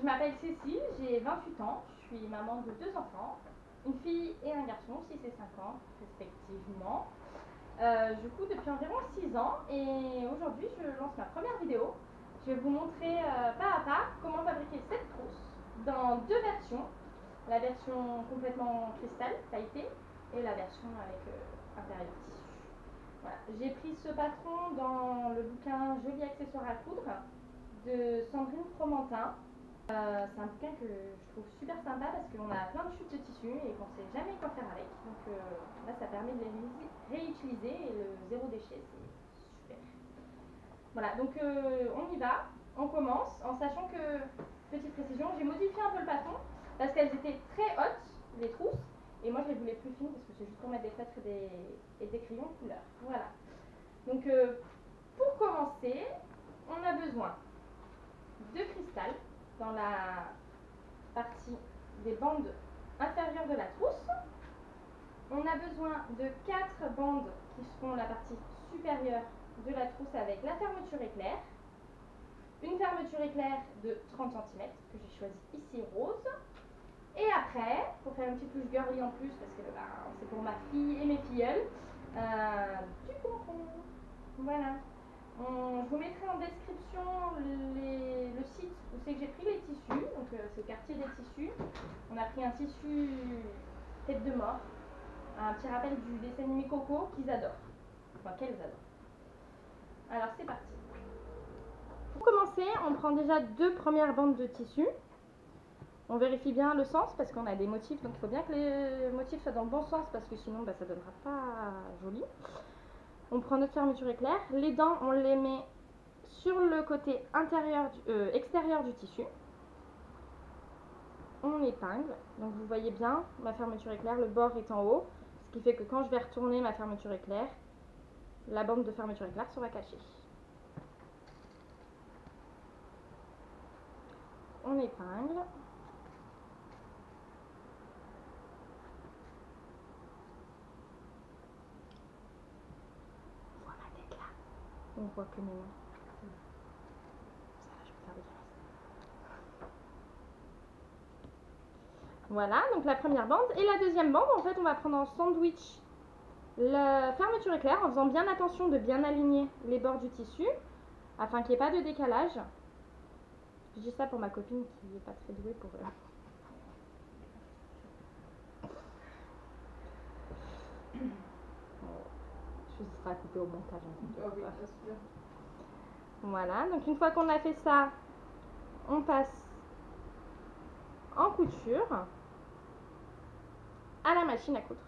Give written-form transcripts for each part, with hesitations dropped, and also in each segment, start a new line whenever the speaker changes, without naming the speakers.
je m'appelle Cécile, j'ai 28 ans, je suis maman de 2 enfants, une fille et un garçon, 6 et 5 ans respectivement. Du coup, depuis environ 6 ans, et aujourd'hui je lance ma première vidéo. Je vais vous montrer pas à pas comment fabriquer cette trousse dans 2 versions. La version complètement cristal, pailleté, et la version avec intérieur tissu. Voilà. J'ai pris ce patron dans le bouquin Jolis accessoires à coudre de Sandrine Fromentin. C'est un bouquin que je trouve super sympa parce qu'on a plein de chutes de tissu et qu'on ne sait jamais quoi faire avec. Donc là, ça permet de les réutiliser et le zéro déchet, c'est super. Voilà, donc on y va, on commence en sachant que, petite précision, j'ai modifié un peu le patron parce qu'elles étaient très hautes, les trousses, et moi je les voulais plus fines parce que c'est juste pour mettre des feutres et des crayons de couleur. Voilà. Donc pour commencer, on a besoin de cristal dans la partie des bandes inférieures de la trousse. On a besoin de 4 bandes qui seront la partie supérieure de la trousse avec la fermeture éclair. Une fermeture éclair de 30 cm que j'ai choisi ici rose. Et après, pour faire une petite touche girly en plus, parce que c'est pour ma fille et mes filleuls, du pompon. Voilà. Je vous mettrai en description le site où c'est que j'ai pris les tissus. Donc c'est au quartier des tissus. On a pris un tissu tête de mort, un petit rappel du dessin animé Coco qu'ils adorent. Enfin qu'elles adorent. Alors c'est parti. Pour commencer, on prend déjà 2 premières bandes de tissu. On vérifie bien le sens parce qu'on a des motifs, donc il faut bien que les motifs soient dans le bon sens parce que sinon ça ne donnera pas joli. On prend notre fermeture éclair. Les dents, on les met sur le côté extérieur du tissu. On épingle. Donc vous voyez bien, ma fermeture éclair, le bord est en haut. Ce qui fait que quand je vais retourner ma fermeture éclair, la bande de fermeture éclair sera cachée. On épingle. Voilà d'être là. On voit que mes mains. Ça va, je peux faire des caresses. Voilà, donc la première bande. Et la deuxième bande, en fait, on va prendre en sandwich la fermeture éclair en faisant bien attention de bien aligner les bords du tissu afin qu'il n'y ait pas de décalage. Je dis ça pour ma copine qui n'est pas très douée pour je serai à couper au montage.
Oh oui, bien sûr.
Voilà, donc une fois qu'on a fait ça, on passe en couture à la machine à coudre.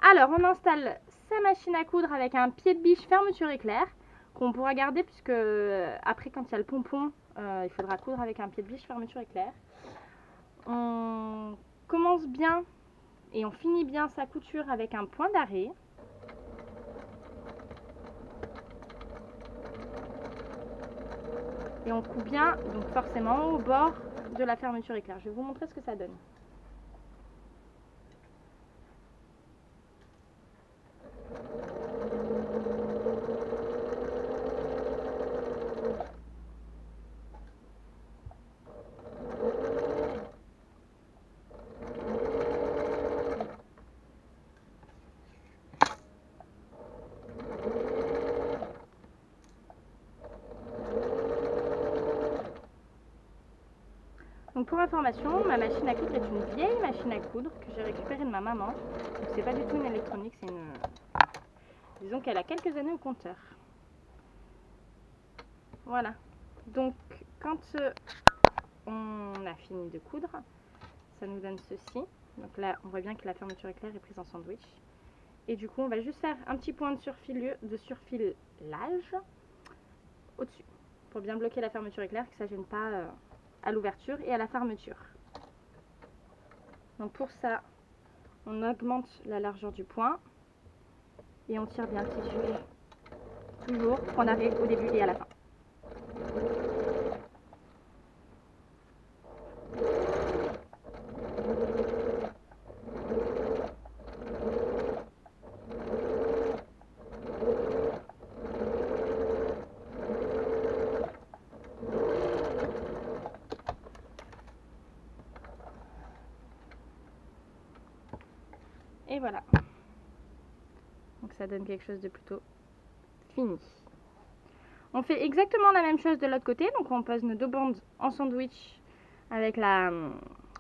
Alors, on installe sa machine à coudre avec un pied de biche fermeture éclair qu'on pourra garder puisque après, quand il y a le pompon, il faudra coudre avec un pied de biche fermeture éclair. On commence bien et on finit bien sa couture avec un point d'arrêt. Et on coupe bien, donc forcément au bord de la fermeture éclair. Je vais vous montrer ce que ça donne. Donc pour information, ma machine à coudre est une vieille machine à coudre que j'ai récupérée de ma maman. Donc c'est pas du tout une électronique, c'est une... Disons qu'elle a quelques années au compteur. Voilà. Donc quand on a fini de coudre, ça nous donne ceci. Donc là, on voit bien que la fermeture éclair est prise en sandwich. Et du coup, on va juste faire un petit point de surfilage au-dessus pour bien bloquer la fermeture éclair, que ça ne gêne pas à l'ouverture et à la fermeture. Donc pour ça, on augmente la largeur du point et on tire bien le tissu, toujours point d'arrêt au début et à la fin. voilà. Donc ça donne quelque chose de plutôt fini. On fait exactement la même chose de l'autre côté. Donc on pose nos deux bandes en sandwich avec la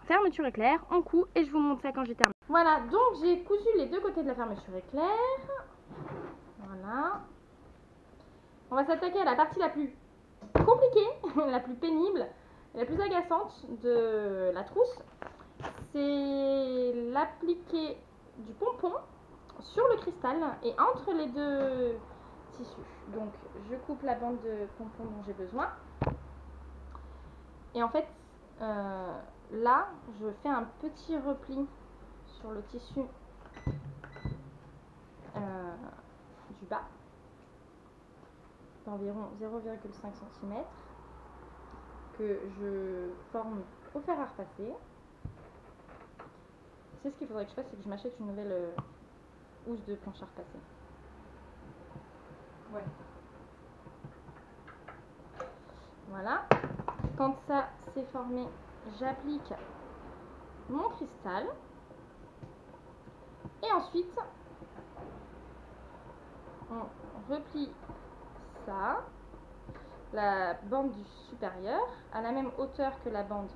fermeture éclair. On coud et je vous montre ça quand j'ai terminé. Voilà, donc j'ai cousu les deux côtés de la fermeture éclair. Voilà. On va s'attaquer à la partie la plus compliquée, la plus pénible, la plus agaçante de la trousse. C'est l'appliquer du pompon sur le cristal et entre les deux tissus. Donc je coupe la bande de pompon dont j'ai besoin. Et en fait, là, je fais un petit repli sur le tissu du bas d'environ 0,5 cm que je forme au fer à repasser. C'est ce qu'il faudrait que je fasse, c'est que je m'achète une nouvelle housse de planche à repasser. Ouais. Voilà. Quand ça c'est formé, j'applique mon cristal. Et ensuite, on replie ça, la bande du supérieur, à la même hauteur que la bande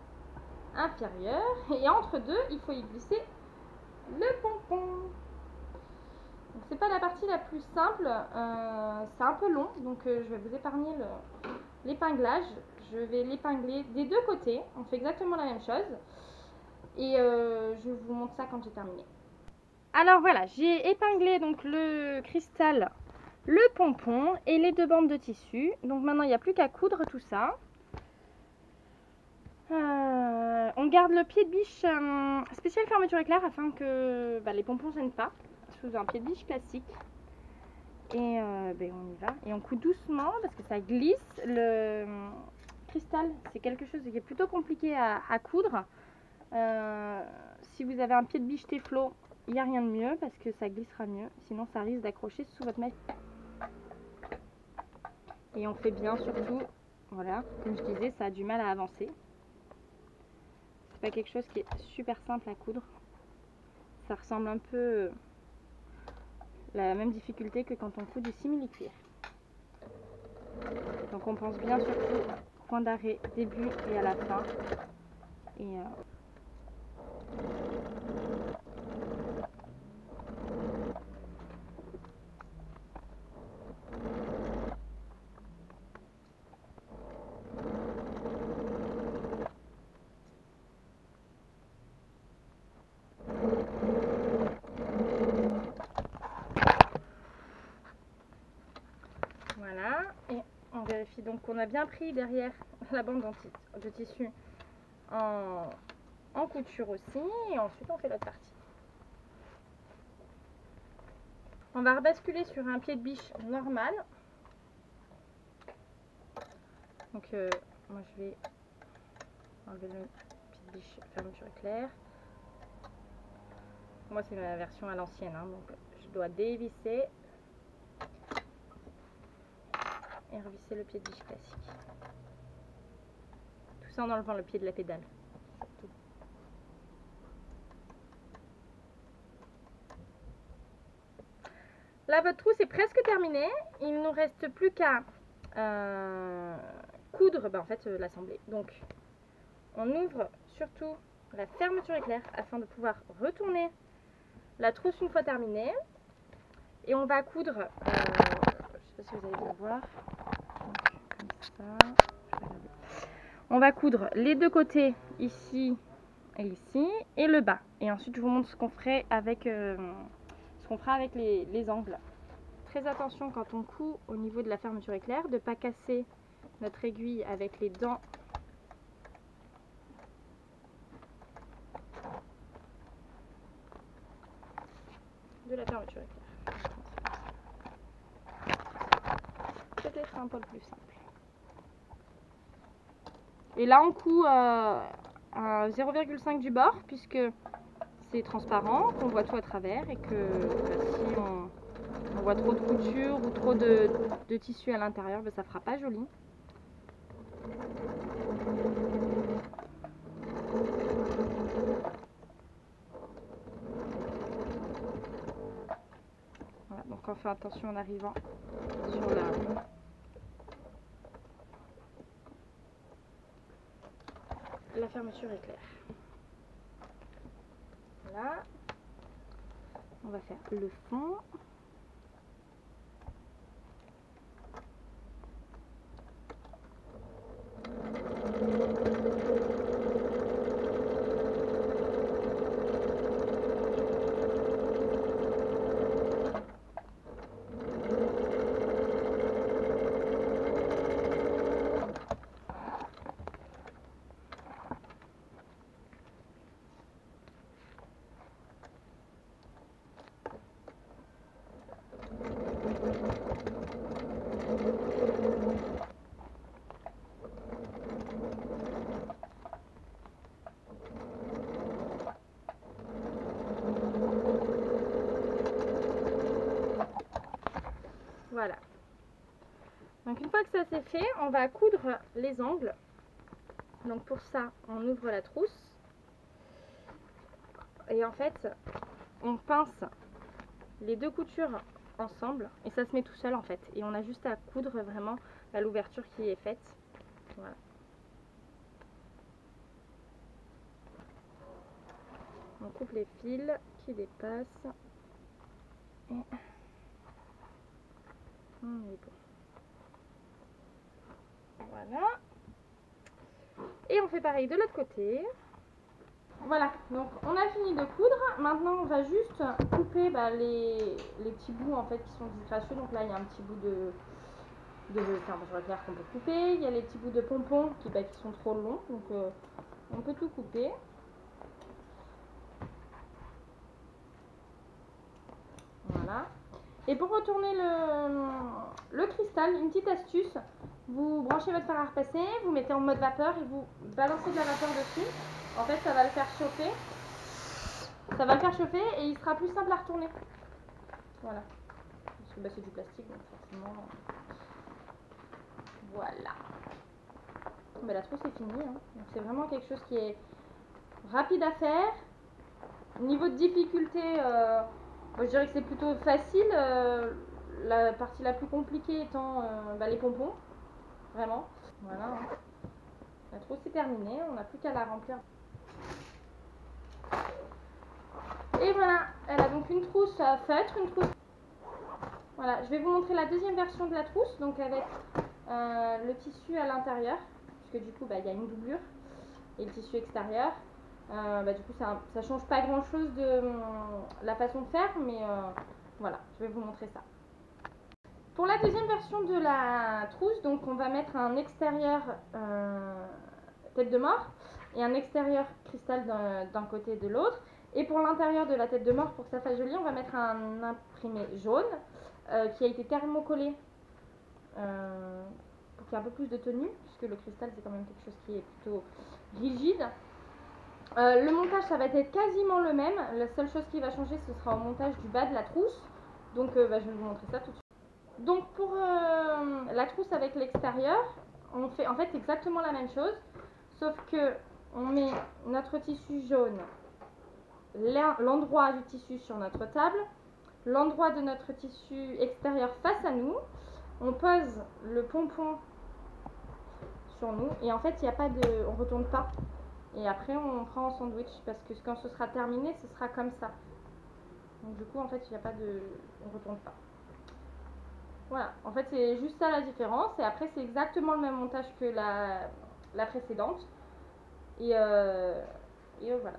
inférieure. Et entre deux, il faut y glisser le pompon. C'est pas la partie la plus simple, c'est un peu long, donc je vais vous épargner l'épinglage. Je vais l'épingler des deux côtés, on fait exactement la même chose. Et je vous montre ça quand j'ai terminé. Alors voilà, j'ai épinglé donc le cristal, le pompon et les deux bandes de tissu. Donc maintenant il n'y a plus qu'à coudre tout ça. On garde le pied de biche spécial fermeture éclair afin que les pompons ne gênent pas. Sous un pied de biche classique. Et on y va. Et on coud doucement parce que ça glisse. Le cristal, c'est quelque chose qui est plutôt compliqué à coudre. Si vous avez un pied de biche Téflo, il n'y a rien de mieux parce que ça glissera mieux. Sinon, ça risque d'accrocher sous votre mèche. Et on fait bien surtout, voilà, comme je disais, ça a du mal à avancer. C'est pas quelque chose qui est super simple à coudre. Ça ressemble un peu la même difficulté que quand on coud du simili-cuir. Donc on pense bien surtout point d'arrêt, début et à la fin. Et voilà, et on vérifie donc qu'on a bien pris derrière la bande de tissu en couture aussi, et ensuite on fait l'autre partie. On va rebasculer sur un pied de biche normal. Donc moi je vais enlever le pied de biche fermeture éclair. Moi c'est ma version à l'ancienne, hein, donc je dois dévisser et revisser le pied de biche classique. Tout ça en enlevant le pied de la pédale. Surtout. Là votre trousse est presque terminée. Il ne nous reste plus qu'à coudre l'assembler. Donc on ouvre surtout la fermeture éclair afin de pouvoir retourner la trousse une fois terminée. Et on va coudre, je ne sais pas si vous allez bien voir, donc, comme ça, on va coudre les deux côtés ici et le bas. Et ensuite je vous montre ce qu'on ferait avec, les angles. Très attention quand on coud au niveau de la fermeture éclair de ne pas casser notre aiguille avec les dents de la fermeture éclair. Peut-être un peu plus simple. Et là on coud à 0,5 du bord puisque c'est transparent, qu'on voit tout à travers et que si on voit trop de couture ou trop de tissu à l'intérieur, ça fera pas joli. donc on fait attention en arrivant sur la fermeture éclair. Voilà. On va faire le fond. Voilà. Donc une fois que ça c'est fait, on va coudre les angles. Donc pour ça, on ouvre la trousse. Et en fait, on pince les deux coutures ensemble. Et ça se met tout seul en fait. Et on a juste à coudre vraiment à l'ouverture qui est faite. Voilà. On coupe les fils qui dépassent. Et on est bon. Voilà. Et on fait pareil de l'autre côté. Voilà, donc on a fini de coudre. Maintenant on va juste couper les petits bouts en fait qui sont disgracieux. Donc là il y a un petit bout de fermeture éclair qu'on peut couper. Il y a les petits bouts de pompons qui sont trop longs. Donc on peut tout couper. Voilà. Et pour retourner le cristal, une petite astuce. Vous branchez votre fer à repasser, vous mettez en mode vapeur et vous balancez de la vapeur dessus. En fait, ça va le faire chauffer. Ça va le faire chauffer et il sera plus simple à retourner. Voilà. Parce que c'est du plastique, donc forcément. Voilà. Mais la trousse est finie. Hein. Donc c'est vraiment quelque chose qui est rapide à faire. Niveau de difficulté, moi, je dirais que c'est plutôt facile. La partie la plus compliquée étant les pompons. Vraiment. Voilà. Hein. La trousse est terminée. On n'a plus qu'à la remplir. Et voilà, elle a donc une trousse à feutre, une trousse. Voilà, je vais vous montrer la deuxième version de la trousse, donc avec le tissu à l'intérieur, puisque du coup, il y a une doublure, et le tissu extérieur. Du coup, ça change pas grand chose de la façon de faire, mais voilà, je vais vous montrer ça. Pour la deuxième version de la trousse, donc on va mettre un extérieur tête de mort et un extérieur cristal d'un côté et de l'autre. Et pour l'intérieur de la tête de mort, pour que ça fasse joli, on va mettre un imprimé jaune qui a été thermocollé pour qu'il y ait un peu plus de tenue, puisque le cristal c'est quand même quelque chose qui est plutôt rigide. Le montage, ça va être quasiment le même. La seule chose qui va changer, ce sera au montage du bas de la trousse. Donc je vais vous montrer ça tout de suite. Donc pour la trousse avec l'extérieur, on fait en fait exactement la même chose, sauf que on met notre tissu jaune, l'endroit du tissu sur notre table, l'endroit de notre tissu extérieur face à nous, on pose le pompon sur nous et en fait il n'y a pas de, on retourne pas et après on prend en sandwich parce que quand ce sera terminé ce sera comme ça. Donc du coup en fait il n'y a pas de, on retourne pas. Voilà, en fait c'est juste ça la différence et après c'est exactement le même montage que la précédente et voilà.